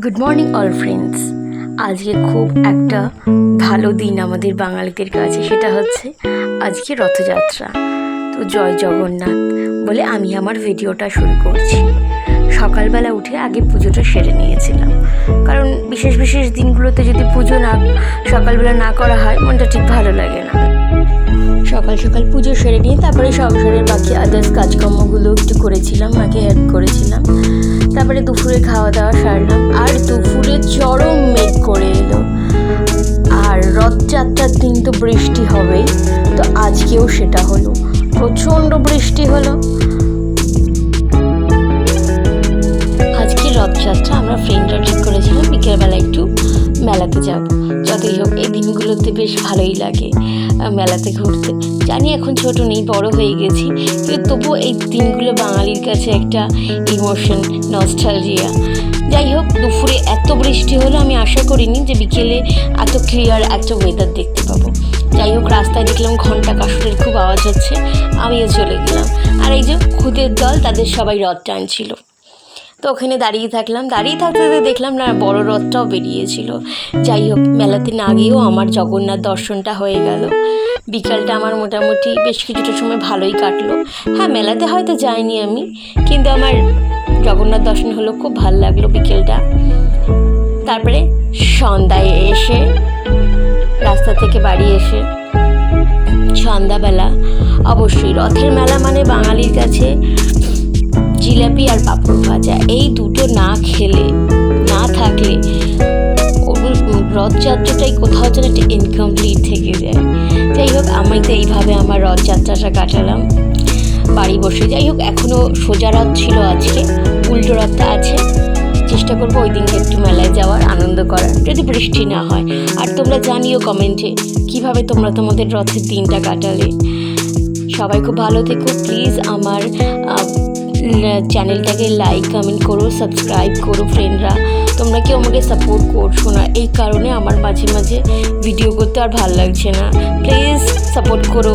Good morning all friends. আজকে খুব একটা ভালো দিন আমাদের বাঙালিদের কাছে, সেটা হচ্ছে আজকে রথযাত্রা। তো জয় জগন্নাথ বলে আমি আমার ভিডিওটা শুরু করছি। সকালবেলা উঠে আগে পুজোটা সেরে নিয়েছিলাম, কারণ বিশেষ বিশেষ দিনগুলোতে যদি পুজো সকালবেলা না করা হয় মনটা ঠিক ভালো লাগে না। সকাল সকাল পুজো সেরে নিয়ে তারপরে সংসারের বাকি আদার্স কাজকর্মগুলো একটু করেছিলাম, মাকে হেল্প করেছিলাম। তারপরে দুপুরে খাওয়া দাওয়া সারলাম, আর দুপুরে চরম মেঘ করে এলো। আর রথযাত্রার দিন তো বৃষ্টি হবেই, তো আজকেও সেটা হলো, প্রচণ্ড বৃষ্টি হলো। আজকে রথযাত্রা আমরা ফ্রেন্ডরা ঠিক করেছিলাম বিকেলবেলা একটু মেলাতে যাব। যতই হোক এই দিনগুলোতে বেশ ভালোই লাগে মেলাতে ঘুরতে। জানি এখন ছোট নেই, বড় হয়ে গেছি, কিন্তু তবুও এই দিনগুলো বাঙালির কাছে একটা ইমোশন, নস্টালজিয়া। যাই হোক, দুপুরে এত বৃষ্টি হলো, আমি আশা করিনি যে বিকেলে এত ক্লিয়ার একটা ওয়েদার দেখতে পাবো। যাই হোক, রাস্তায় দেখলাম ঘন্টা কাসুরের খুব আওয়াজ হচ্ছে, আমিও চলে গেলাম। আর এই যে খুদের দল, তাদের সবাই রথ টানছিল, তো ওখানে দাঁড়িয়ে থাকলাম। দাঁড়িয়ে থাকতে দেখলাম না বড় রথটাও বেরিয়েছিল। যাই হোক, মেলাতে না গিয়েও আমার জগন্নাথ দর্শনটা হয়ে গেল। বিকালটা আমার মোটামুটি বেশ কিছুটা সময় ভালোই কাটলো। হ্যাঁ, মেলাতে হয়তো যাইনি আমি, কিন্তু আমার জগন্নাথ দর্শন হলো, খুব ভালো লাগলো বিকেলটা। তারপরে সন্ধ্যায় এসে, রাস্তা থেকে বাড়ি এসে সন্ধ্যাবেলা অবশ্যই রথের মেলা মানে বাঙালির কাছে জিলাপি আর পাঁপড় ভাজা, এই দুটো না খেলে না থাকলে রথযাত্রাটাই কোথাও যেন একটা ইনকমপ্লিট থেকে যায়। যাই হোক, আমি তো এইভাবে আমার রথযাত্রাটা কাটালাম বাড়ি বসে। যাই হোক, এখনও সোজা রথ ছিল, আজকে উল্টো রথটা আছে। চেষ্টা করবো ওই দিনকে একটু মেলায় যাওয়ার, আনন্দ করার, যদি বৃষ্টি না হয়। আর তোমরা জানিও কমেন্টে কীভাবে তোমরা তোমাদের রথের দিনটা কাটালে। সবাই খুব ভালো থেকো। প্লিজ আমার চ্যানেলটাকে লাইক, কমেন্ট করো, সাবস্ক্রাইব করো। ফ্রেন্ডরা, তোমরা কেউ আমাকে সাপোর্ট করছো না, এই কারণে আমার মাঝে মাঝে ভিডিও করতে আর ভালো লাগছে না। প্লিজ সাপোর্ট করো।